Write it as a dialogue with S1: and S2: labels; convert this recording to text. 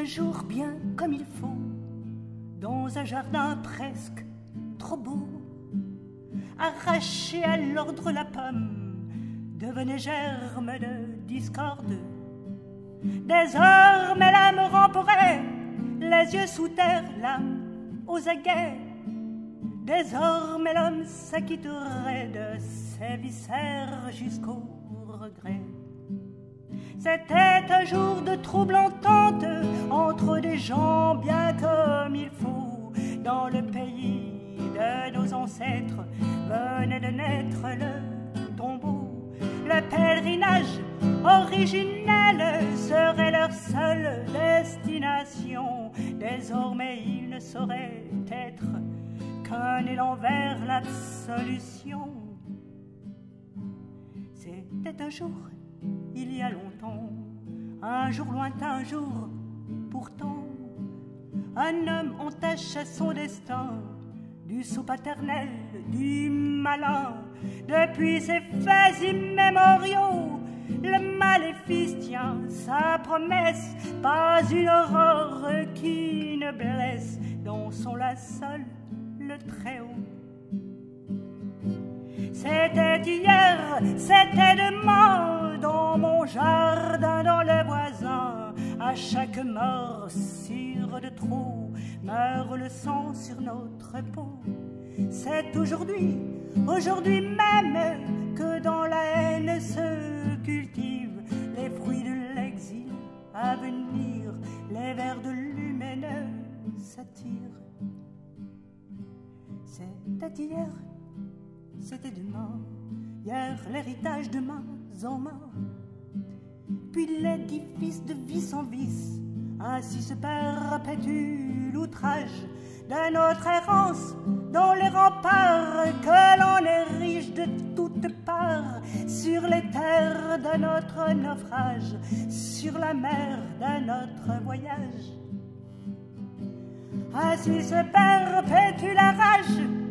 S1: un jour bien comme il faut, dans un jardin presque trop beau, arraché à l'ordre la pomme, devenait germe de discorde. Désormais l'âme ramperait, les yeux sous terre, l'âme aux aguets. Désormais l'homme s'acquitterait de ses viscères jusqu'au regret. C'était un jour de trouble entente entre des gens bien comme il faut. Dans le pays de nos ancêtres venait de naître le tombeau. Le pèlerinage originel serait leur seule destination. Désormais il ne saurait être qu'un élan vers l'absolution. C'était un jour, il y a longtemps, un jour lointain, un jour pourtant, un homme entacha son destin du sceau paternel du malin. Depuis ses faits immémoriaux, le maléfice tient sa promesse, pas une aurore qui ne blesse, dans son linceul le Très-Haut. C'était hier, c'était demain, dans mon jardin, dans le voisin. À chaque morsure de trop, meurt le sang sur notre peau. C'est aujourd'hui, aujourd'hui même, que dans la haine se cultivent les fruits de l'exil à venir. Les vers de l'humaine s'attirent. C'était hier, c'était demain, hier l'héritage de main en main. Puis l'édifice de vice en vice, ainsi se perpétue l'outrage de notre errance dans les remparts que l'on érige de toutes parts, sur les terres de notre naufrage, sur la mer de notre voyage. Ainsi se perpétue la rage